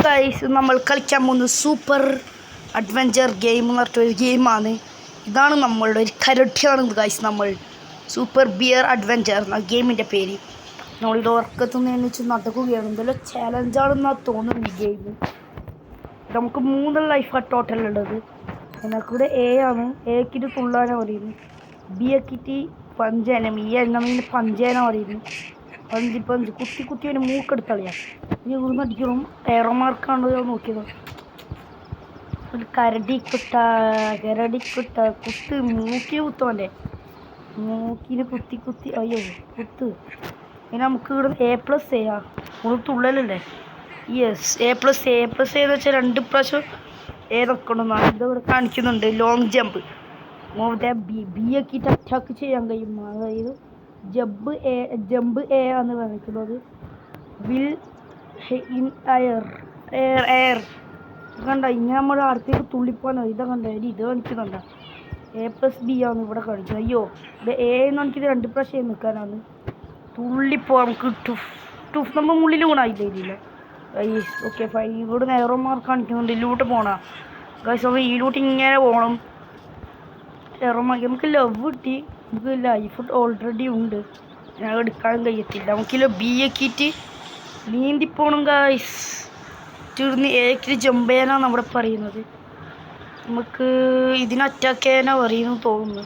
Guys നമ്മൾ കളിക്കാൻ പോകുന്ന സൂപ്പർ അഡ്വഞ്ചർ ഗെയിം എന്ന് പറഞ്ഞൊരു ഗെയിമാണ്. ഇതാണ് നമ്മളുടെ ഒരു കരടിയാണ് ഗൈസ്. നമ്മൾ സൂപ്പർ ബിയർ അഡ്വഞ്ചർ എന്ന ഗെയിമിൻ്റെ പേര്. നമ്മളിത് ഉറക്കത്തുനിന്ന് എണ്ണിച്ച് നടക്കുകയാണ്. എന്തെല്ലാം ചാലഞ്ചാണെന്നാണ് തോന്നുന്നു ഈ ഗെയിം. നമുക്ക് 3 ലൈഫാണ് ടോട്ടൽ ഉള്ളത്. എനിക്കിവിടെ എ ആണ്. എക്കിട്ട് തുള്ളാനാണ് പറയുന്നത്. ബി ആക്കിയിട്ട് പഞ്ചേനം, ഈ എണ്ണമീന് പഞ്ചേന പറയുന്നു. 5 കുത്തി കുത്തി അതിന് മൂക്കെടുത്തളിയാം. ഇനി ഇവിടുന്ന് അടിക്കണം. എയറോ മാർക്കാണോ നോക്കിയത്. ഒരു കരടിക്കുട്ട കുത്ത് മൂക്കിന് കുത്തോൻ്റെ മൂക്കിന് കുത്തി കുത്തി അയ്യോ കുത്ത്. ഇനി നമുക്ക് ഇവിടെ A+ ചെയ്യാം. ഒരു തുള്ളലല്ലേ. യെസ് A+ എന്ന് വെച്ചാൽ 2 പ്രാവശ്യം ഏതൊക്കെണ്ടെന്നാണ് ഇതിവിടെ കാണിക്കുന്നുണ്ട്. ലോങ് ജമ്പ് ബി ആക്കിയിട്ട് അറ്റാക്ക് ചെയ്യാൻ കഴിയും. അതായത് ജമ്പ് എ ആണ് കാണിക്കുന്നത്. വിൽ ഇൻ എയർ കണ്ട. ഇങ്ങനെ നമ്മൾ അടുത്തേക്ക് തുള്ളിപ്പോനോ ഇതാ കണ്ട. ഇത് കാണിക്കുന്നുണ്ട. A+B ആണ് ഇവിടെ കാണിക്കുന്നത്. അയ്യോ ഇത് എ എന്ന് കാണിക്കുന്നത് 2 പ്രാവശ്യം നിൽക്കാനാണ്. തുള്ളിപ്പോവാം നമുക്ക്. ടുഫ് നമ്മൾ മുള്ളിൽ വീണായില്ല ഇതില്ല. Okay fine. ഇവിടെ നേരോ മാർക്ക് കാണിക്കുന്നുണ്ട്. ഇതിലൂട്ട് പോകണം ഗൈസ്. അപ്പോൾ ഇതിലൂട്ട് ഇങ്ങനെ പോകണം. നേരോ മാർക്ക് നമുക്ക് ലവ് കിട്ടി. നമുക്ക് ലൈഫ് ഓൾറെഡി ഉണ്ട്. ഞാൻ എടുക്കാനും കഴിയത്തില്ല. നമുക്കില്ല ബി ആക്കിയിട്ട് നീന്തിപ്പോണം ഗൈസ്. തീർന്ന് ഏക്കിൽ ജമ്പ് ചെയ്യാനാണ് നമ്മുടെ പറയുന്നത്. നമുക്ക് ഇതിന് അറ്റാക്ക് ചെയ്യാനാണ് പറയുന്നു തോന്നുന്നു.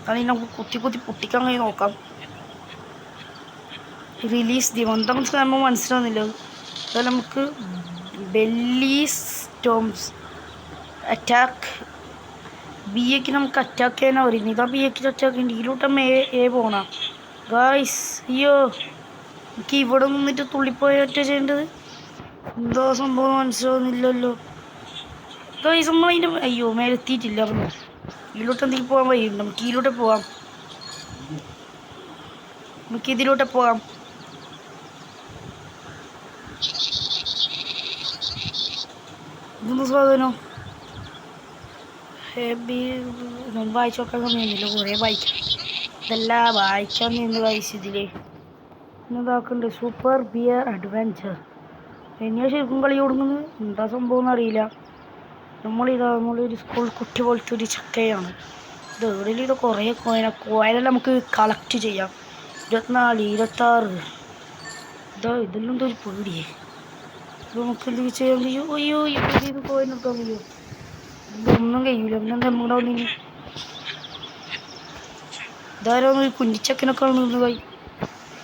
അതായത് നമുക്ക് കുത്തി കുത്തി പൊട്ടിക്കാൻ കഴിയും. നോക്കാം. റിലീസ് ദി എന്താണെന്ന് നമ്മൾ മനസ്സിലാവുന്നില്ല. അതുപോലെ നമുക്ക് ബെല്ലി സ്റ്റോംസ് അറ്റാക്ക് ബി എക്ക് നമുക്ക് അറ്റാക്ക് ചെയ്യാനാണ് പറയുന്നത്. ഇതാ ബി എക്കിൽ അറ്റാക്ക് ഉണ്ട്. ഇതിലോട്ടം എ പോകണം ഗായ്സ്. അയ്യോ എനിക്ക് ഇവിടെ നിന്നിട്ട് തുള്ളിപ്പോയ ഒറ്റ ചെയ്യേണ്ടത്. എന്തോ സംഭവം മനസ്സിലാവുന്നില്ലല്ലോ ഗായ്സ്. നമ്മളതിൻ്റെ അയ്യോ മേലെത്തിയിട്ടില്ല. അപ്പം ഇതിലോട്ട് എന്തെങ്കിലും പോകാൻ വഴിയുണ്ട്. നമുക്ക് ഇതിലോട്ട് പോവാം. നമുക്ക് ഇതിലോട്ട് പോകാം. ഇതൊന്നും സാധനം വായിച്ചു നോക്കാൻ സമയമില്ല. കുറേ വായിക്കാം. ഇതെല്ലാം വായിക്കാൻ നിന്ന് വായിച്ചതിലേ ഇതാക്കുന്നുണ്ട്. Super bear adventure. എന്നെയാ ശരിക്കും കളി കൊടുക്കുന്നത്. എന്താ സംഭവം എന്നറിയില്ല. നമ്മളൊരു സ്കൂൾ കുട്ടി പോലത്തെ ഒരു ചക്കയാണ് ഇത്. എവിടെയെങ്കിലും കുറേ കോയിനെല്ലാം നമുക്ക് കളക്ട് ചെയ്യാം. 24, 26 ഇതെല്ലാം എന്തോ ഒരു പേടിയേ. ഇത് നമുക്ക് എന്തെങ്കിലും ചെയ്യാൻ കഴിയും. അയ്യോ ഇത് കോയിനെടുക്കാൻ കഴിയുമോ? ഇതൊന്നും കഴിയൂല. പിന്നെ നമ്മുടെ ഒന്നിന് ഇതാരാന്ന് ഒരു കുഞ്ഞിച്ചക്കനൊക്കെ നിന്ന് പോയി.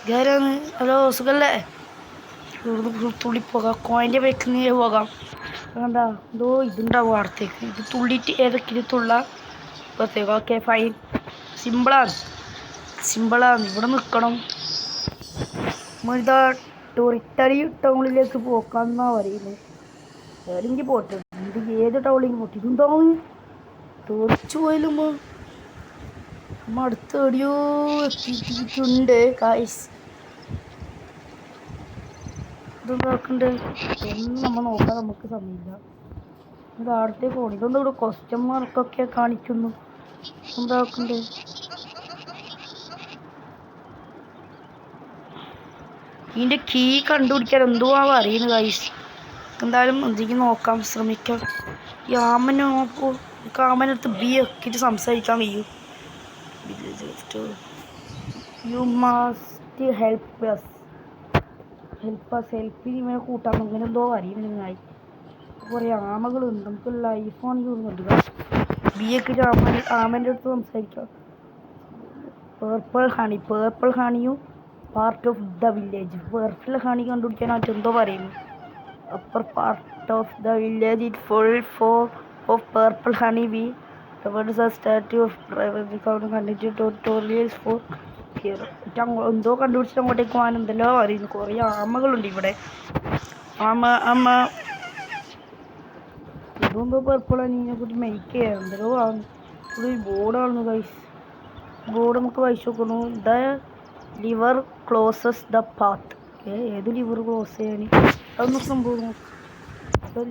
ഇതാരാന്ന്. ഹലോ സുഖല്ലേ? തുള്ളിപ്പോകാം. കോയിൻ്റെ ബേക്കിൽ പോകാം. എന്താ എന്തോ ഇതുണ്ടാവും അടുത്തേക്ക്. ഇത് തുള്ളിയിട്ട് ഏതൊക്കെ തുള്ളാം പുറത്തേക്ക്. Okay fine. സിമ്പിളാണ്. ഇവിടെ നിൽക്കണം. നമ്മളിതാ ടോറിറ്ററി ടൗണിലേക്ക് പോക്കാന്നാണ് പറയുന്നത്. ഏതെങ്കിലും പോട്ടെ. ഇത് ഏത് ടൗണിലേക്ക് പോട്ടെ. ഇതുണ്ടാവും തോറിച്ചു പോയാലും നമ്മൾ അടുത്ത് എവിടെയോ എത്തിയിട്ടുണ്ട് കായ്സ്. ഇതെന്താക്കുന്നുണ്ട് ഒന്നും നമ്മൾ നോക്കാൻ നമുക്ക് സമയമില്ല. ഇത് അടുത്തേക്ക് പോകണം. ഇതൊന്നും ഇവിടെ ക്വസ്റ്റ്യൻ മാർക്കൊക്കെ കാണിക്കുന്നു. എന്താക്കുന്നുണ്ട് ഇതിൻ്റെ കീ കണ്ടുപിടിക്കാൻ എന്തോ അറിയുന്നു ഗൈസ്. എന്തായാലും എന്തെങ്കിലും നോക്കാം ശ്രമിക്കാം. ഈ ആമനെ നോക്കൂ. ആമനടുത്ത് ബി ആക്കിയിട്ട് സംസാരിക്കാൻ കഴിയും. യു മസ്റ്റ് ഹെൽപ്പ് ഇവനെ കൂട്ടാൻ അങ്ങനെ എന്തോ അറിയുന്നതിനായി. കുറേ ആമകളുണ്ട്. നമുക്ക് ലൈഫാണ് ചെയ്യുന്നുണ്ട്. ബി ആക്കിയിട്ട് ആമൻ്റെ അടുത്ത് സംസാരിക്കാം. പേർപ്പിൾ ഹണിയും part of the village. Purple honey കണ്ടുപിടിക്കാനായിട്ട് എന്തോ പറയുന്നു. Upper part of the village it full of purple honey. We statue of tutorials for here. എന്തോ കണ്ടുപിടിച്ചിട്ട് അങ്ങോട്ടേക്ക് പോകാൻ എന്തെല്ലോ അറിയുന്നു. കുറേ ആമകളുണ്ട് ഇവിടെ. ഇതെന്തോ പേർപ്പിൾ ഹണീനെ കുറിച്ച് മേക്ക് ചെയ്യാം. എന്തെല്ലോ ആണ്. ഇവിടെ ബോർഡാണ് ഗൈസ്. ബോർഡ് നമുക്ക് വായിച്ചു നോക്കുന്നു. The lever closes the path. ഏത് ലിവർ ക്ലോസ് ചെയ്യാൻ അതൊന്നും സംഭവം നോക്കാം.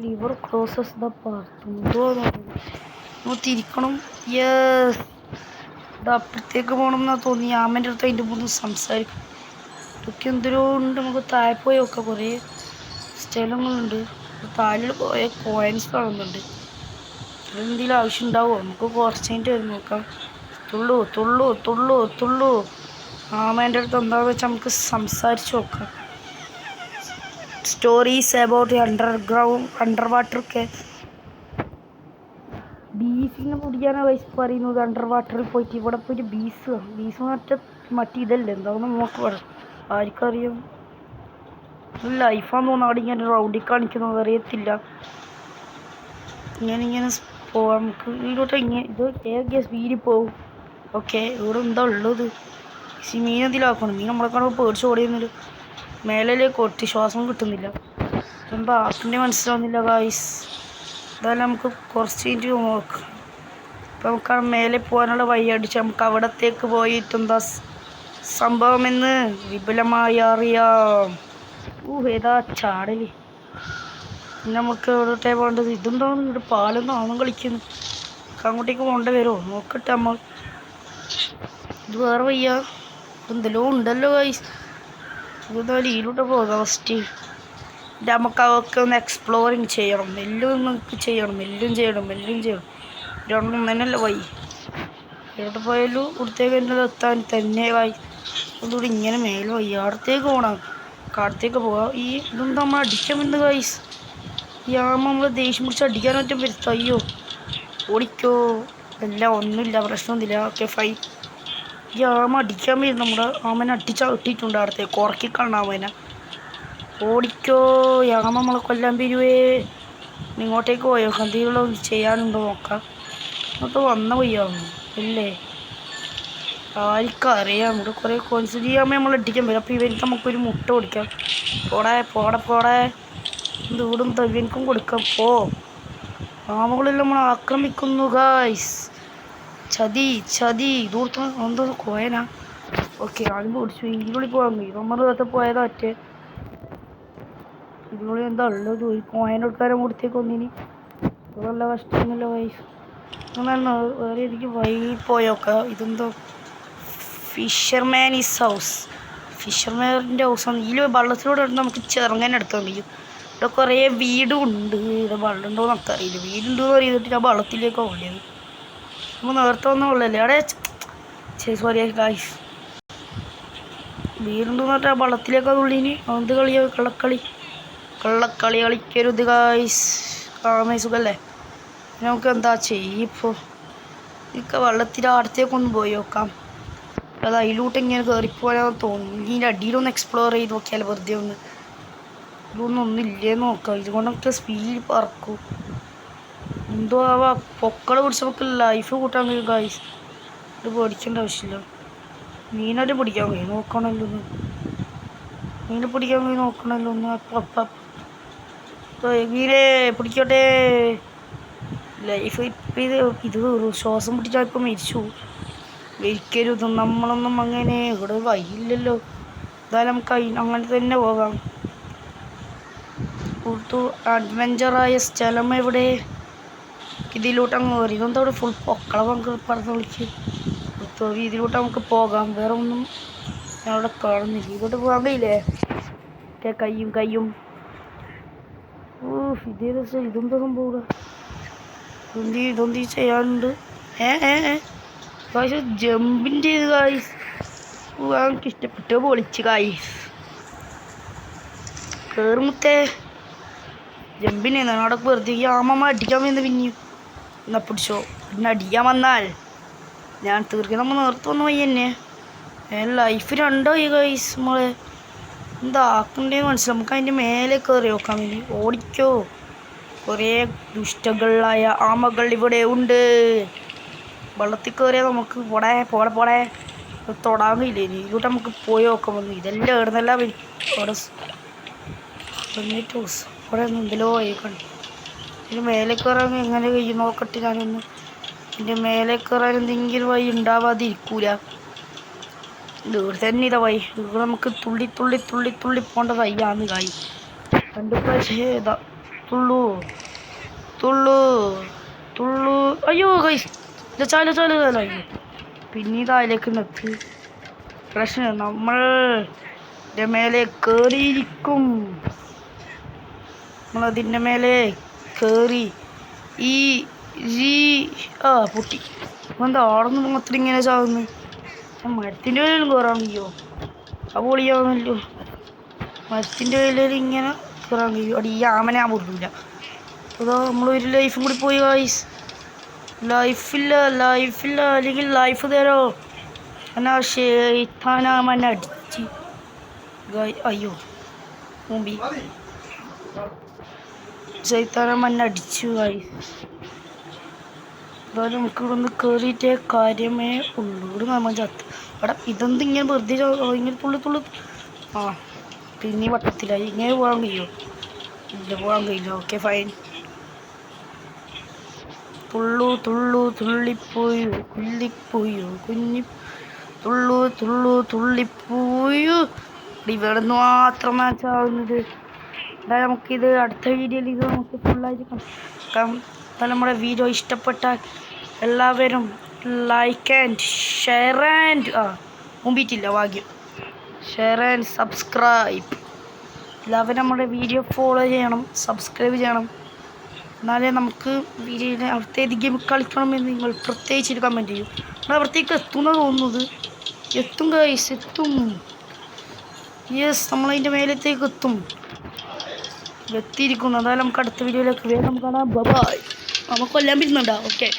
ലിവർ ക്ലോസസ് ദ പാത്ത് എന്തോ നമ്മൾ തിരിക്കണം. യെസ് ഇത് അപ്പുറത്തേക്ക് പോകണം എന്നാണ് തോന്നി. ആമൻ്റെ അടുത്ത് അതിൻ്റെ മുമ്പ് സംസാരിക്കും. ഇതൊക്കെ എന്തോരോ ഉണ്ട്. നമുക്ക് താഴെ പോയി നോക്കാം. കുറേ സ്ഥലങ്ങളുണ്ട്. താലിൽ കുറേ കോയിൻസ് കാണുന്നുണ്ട്. ഇതെന്തെങ്കിലും ആവശ്യം ഉണ്ടാവുമോ? നമുക്ക് കുറച്ച് കഴിഞ്ഞിട്ട് വരും നോക്കാം. തുള്ളു തുള്ളു തുള്ളു തുള്ളു. ആമേൻ്റെ അടുത്ത് എന്താണെന്ന് വെച്ചാൽ നമുക്ക് സംസാരിച്ച് നോക്കാം. സ്റ്റോറീസ് അബൌട്ട് അണ്ടർ വാട്ടർ ഒക്കെ. ബീഫിനെ പിടിക്കാനാണ് വയസ്സ് പറയുന്നത്. അണ്ടർ വാട്ടറിൽ പോയിട്ട് ഇവിടെ പോയിട്ട് ബീഫ് മറ്റേ ഇതല്ലേ എന്താണെന്ന് നോക്ക് പറയാം. ആർക്കറിയാം? ലൈഫാന്ന് തോന്നുന്നു അവിടെ ഇങ്ങനെ റൗണ്ടിൽ കാണിക്കുന്നത്, അറിയത്തില്ല. ഇങ്ങനെ പോവാം നമുക്ക് ഇതിലോട്ട്. ഇത് ഏതൊക്കെ സ്പീഡിൽ പോവും. ഓക്കെ, ഇവിടെ എന്താ ഉള്ളത്? മീൻ എന്തെങ്കിലും മീൻ നമ്മളെ കാണുമ്പോൾ പേടിച്ച് ഓടിയുന്നില്ല. മേലേക്ക് ഒട്ടി ശ്വാസം കിട്ടുന്നില്ല. എന്താ ആക്കിൻ്റെ മനസ്സിലാവുന്നില്ല ഗായ്സ്. എന്തായാലും നമുക്ക് കുറച്ച് കഴിഞ്ഞിട്ട് നോക്കാം. ഇപ്പം നമുക്ക് ആ മേലെ പോകാനുള്ള വഴി അടിച്ച് നമുക്ക് അവിടത്തേക്ക് പോയിട്ട് എന്താ സംഭവമെന്ന് വിപുലമായി അറിയാം. ഏതാ ചാടല്. പിന്നെ നമുക്ക് എവിടോട്ടേ പോകേണ്ടത്? ഇതെന്താണ് ഇവിടെ പാലൊന്നും ആണും കളിക്കുന്നു. അങ്ങോട്ടേക്ക് പോകേണ്ടി വരുമോ? നോക്കട്ടെ നമ്മൾ. ഇത് വേറെ വയ്യ. എന്തെല്ലോ ഉണ്ടല്ലോ ഗൈസ്. ഇതെന്തായാലും ഇതിലൂടെ പോകാം ഫസ്റ്റ്. നമുക്ക് അതൊക്കെ ഒന്ന് എക്സ്പ്ലോറിങ് ചെയ്യണം. എല്ലാം നമുക്ക് ചെയ്യണം. എല്ലാം ചെയ്യണം. രണ്ടും തന്നെയല്ല വഴി. എവിടെ പോയാലും ഇവിടത്തേക്ക് തന്നെ എത്താൻ തന്നെ വായി. അതുകൂടി ഇങ്ങനെ മേലെ വയ്യ. അടുത്തേക്ക് പോകണം. കാടത്തേക്ക് പോവാം. ഇതൊന്നും നമ്മൾ അടിക്കാൻ പറ്റുന്ന ഗൈസ്. ഈ ആമ നമ്മൾ ദേഷ്യം പിടിച്ച് അടിക്കാൻ പറ്റും വരുത്ത. അയ്യോ ഓടിക്കോ. എല്ലാം ഒന്നുമില്ല, പ്രശ്നമൊന്നുമില്ല. Okay fine. ഈ ആമ അടിക്കാൻ വരും. നമ്മുടെ ആമനെ അടിച്ചിട്ടുണ്ട്. അടുത്തേക്ക് ഉറക്കി കാണാം ആമേനെ. ഓടിക്കോ. ഈ ആമ നമ്മളെ കൊല്ലാൻ വരുവേ. ഇങ്ങോട്ടേക്ക് പോയോ? എന്തെങ്കിലും ചെയ്യാനുണ്ടോ നോക്കാം. ഇങ്ങോട്ട് വന്ന വയ്യാവുന്നു അല്ലേ? ആർക്കറിയാം. ഇവിടെ കുറേ കോൺസ് ചെയ്യാമേ നമ്മൾ അടിക്കാൻ വരും. അപ്പോൾ ഇവർക്ക് നമുക്കൊരു മുട്ട കൊടുക്കാം. പോടെ ദൂടും ഇവനക്കും കൊടുക്കാം. ആമകളെല്ലാം നമ്മൾ ആക്രമിക്കുന്നു ഗായ്സ്. ചതി ദൂരത്ത് എന്തോ കോയനാ. ഓക്കെ, ആദ്യം പിടിച്ചു. ഇതിനുള്ളിൽ പോകാൻ കഴിയും. നമ്മൾ നേരത്തെ പോയതാ ഒറ്റേ. ഇതിനുള്ളിൽ എന്താ ഉള്ളത്? ഒരു കോയനൊടുക്കാരെ കൊടുത്തേക്ക് ഒന്നിന്. നല്ല കഷ്ടമൊന്നുമില്ല ഗൈസ്. അങ്ങനെ വേറെ എനിക്ക് വഴി പോയോക്കാം. ഇതെന്തോ ഫിഷർമാൻ്റെ ഹൗസാണ്. ഇതിൽ വെള്ളത്തിലൂടെ നമുക്ക് ചെറുങ്ങനെ എടുക്കാൻ കഴിയും. ഇവിടെ കുറേ വീടും ഉണ്ട്. ഇവിടെ വെള്ളം ഉണ്ടോ എന്നൊക്കെ അറിയില്ല. വീടുണ്ടെന്ന് അറിയിച്ചിട്ട് ഞാൻ വെള്ളത്തിലേക്ക് ഓടിയത്. നമ്മൾ നേരത്തെ വന്ന വെള്ളമല്ലേ അവിടെ. Sorry guys. വീടുണ്ടെന്ന് പറഞ്ഞാൽ വെള്ളത്തിലേക്ക് ഉള്ളിന് എന്ത് കളിയോ? കള്ളക്കളി കളിക്കരുത് ഗായ്സ്. കാണാൻ സുഖല്ലേ? നമുക്ക് എന്താ ചെയ്യിപ്പോൾ? എനിക്ക് വെള്ളത്തിൻ്റെ അടുത്തേക്കൊന്ന് പോയി നോക്കാം. അത് അതിലോട്ട് ഇങ്ങനെ കയറിപ്പോയാൽ തോന്നുന്നു. ഇതിൻ്റെ അടിയിലൊന്ന് എക്സ്പ്ലോർ ചെയ്ത് നോക്കിയാൽ വെറുതെ ഇതൊന്നും ഇല്ലേന്ന് നോക്കാം. ഇതുകൊണ്ടൊക്കെ സ്പീഡ് പറക്കും. എന്തോ ആവാ പൊക്കള് പിടിച്ച് നമുക്ക് ലൈഫ് കൂട്ടാൻ കഴിയും ഗായ്സ്. ഇത് പേടിക്കേണ്ട ആവശ്യമില്ല. മീനായിട്ട് പിടിക്കാൻ കഴിയും നോക്കണമല്ലോ ഒന്ന്. മീനെ പിടിക്കട്ടെ. ലൈഫ് ഇപ്പം ഇത് ശ്വാസം പിടിച്ചാൽ ഇപ്പം മരിച്ചു. മരിക്കരുത്. നമ്മളൊന്നും അങ്ങനെ ഇവിടെ വഴിയില്ലല്ലോ. എന്തായാലും നമുക്ക് അങ്ങനെ തന്നെ പോകാം. കൂടുതൽ അഡ്വഞ്ചറായ സ്ഥലം എവിടെ? ഇതിലോട്ട് അങ്ങ് കയറി. ഇതെന്താ അവിടെ ഫുൾ പൊക്കള പറഞ്ഞ് വിളിച്ച് ഇതിലോട്ട് നമുക്ക് പോകാം. വേറെ ഒന്നും ഞങ്ങളവിടെ കാണുന്നില്ല. ഇതോട്ട് പോകാൻ കഴിയില്ലേ? കയ്യും ഇതെന്താ സംഭവം? ഇതൊന്തി ചെയ്യാനുണ്ട്. ഗായ്സ് ജമ്പിൻ്റെ ചെയ്ത് ഗായ്സ്. എനിക്ക് ഇഷ്ടപ്പെട്ട് പൊളിച്ച് ഗായ്സ്. കയറുമ്പത്തേ ജമ്പിനെ അവിടെ വെറുതെ ഈ ആമ അടിക്കാൻ വന്ന് പിന്നെയും എന്നാ പിടിച്ചോ. പിന്നെ അടിക്കാൻ വന്നാൽ ഞാൻ തീർക്കും. നമ്മൾ നേരത്തെ വയി തന്നെ. ലൈഫ് രണ്ടായി ഗൈസ്. നമ്മളെ എന്താ ആക്കണ്ടേന്ന് മനസ്സിലാവും. നമുക്ക് അതിൻ്റെ മേലെ കയറി നോക്കാൻ വേണ്ടി. ഓടിക്കോ. കുറേ ദുഷ്ടകളായ ആമകൾ ഇവിടെ ഉണ്ട്. വെള്ളത്തിൽ കയറിയാൽ നമുക്ക് പോടെ തൊടാൻ കഴിയില്ലേ? ഇതിലോട്ട് നമുക്ക് പോയി നോക്കാൻ വന്നു. ഇതെല്ലാം ഇടുന്നല്ല അവിടെ അവിടെ എന്തെല്ലോ ആയിക്കണ്ട്. ഇതിന് മേലെ കയറാൻ എങ്ങനെ കഴിയും നോക്കട്ടെ ഞാനൊന്ന്. ഇതിൻ്റെ മേലെ കയറാൻ എന്തെങ്കിലും വഴി ഉണ്ടാവാതിരിക്കൂല. ഇവിടെ തന്നെ ഇതാ വഴി. ഇവിടെ നമുക്ക് തുള്ളി പോകേണ്ട വഴിയാന്ന് കായി കണ്ടു. ഏതാ തുള്ളു. അയ്യോ കൈ ചാല പിന്നെ ഇതായാലേക്ക് നിർത്തി. പ്രശ്നം നമ്മൾ മേലെ കയറിയിരിക്കും. നമ്മളതിൻ്റെ മേലെ കയറി ഈ പൊട്ടി. എന്താ ആടൊന്നും മാത്രം ഇങ്ങനെ ചാവുന്നു? മരത്തിൻ്റെ മേലും കയറാൻ കഴിയോ? ആ പൊളിയാവുന്നല്ലോ. മരത്തിൻ്റെ മേലിൽ ഇങ്ങനെ കയറാൻ കഴിയും. അവിടെ ഈ ആമനെ പൊട്ടില്ല. അതോ നമ്മളൊരു ലൈഫും കൂടി പോയി ഗൈസ്. ലൈഫില്ല അല്ലെങ്കിൽ ലൈഫ് തരോ എന്നാ ഷെയ്ത്താനാമനെ അടിച്ച് അയ്യോ മുമ്പി ഷെയ്ത്താനാമനെ അടിച്ചു ഗൈസ്. അതായത് നമുക്ക് ഇവിടെ ഒന്ന് കയറിയിട്ടേ കാര്യമേ ഉള്ളൂ. ഇവിടെ നമ്മൾ ചത്ത് അവിടെ ഇതെന്ത് ഇങ്ങനെ വെറുതെ ഇങ്ങനെ തുള്ളി പിന്നെ വട്ടത്തിലായി. ഇങ്ങനെ പോകാൻ കഴിയുമോ? ഇല്ല, പോകാൻ കഴിയില്ല. Okay fine. തുള്ളിപ്പോയോ തുള്ളിപ്പോയോ. ഇവിടെ നിന്ന് മാത്രം മാച്ച് ആവുന്നത്. അതായത് നമുക്കിത് അടുത്ത വീഡിയോയിൽ ഇത് നമുക്ക് ഫുള്ളായിട്ട് കാണാം. നമ്മുടെ വീഡിയോ ഇഷ്ടപ്പെട്ടാൽ എല്ലാവരും ലൈക്ക് ആൻഡ് ഷെയർ ആൻഡ് മുമ്പിട്ടില്ല ഭാഗ്യം ഷെയർ ആൻഡ് സബ്സ്ക്രൈബ്. എല്ലാവരും നമ്മുടെ വീഡിയോ ഫോളോ ചെയ്യണം, സബ്സ്ക്രൈബ് ചെയ്യണം. എന്നാലേ നമുക്ക് വീഡിയോയിൽ അവിടുത്തെ ഗെയിം കളിക്കണമെന്ന് നിങ്ങൾ പ്രത്യേകിച്ചൊരു കമൻറ്റ് ചെയ്യും. നമ്മൾ അവിടത്തേക്ക് എത്തുമെന്ന് തോന്നുന്നത്. എത്തും ഗൈസ്, എത്തും. യെസ്, നമ്മളതിൻ്റെ മേലത്തേക്ക് എത്തിയിരിക്കുന്നു. അതായത് നമുക്ക് അടുത്ത വീഡിയോയിലേക്ക് വേഗം കാണാം. ബൈ. നമുക്ക് കൊല്ലാൻ പറ്റുന്നുണ്ടോ? ഓക്കെ.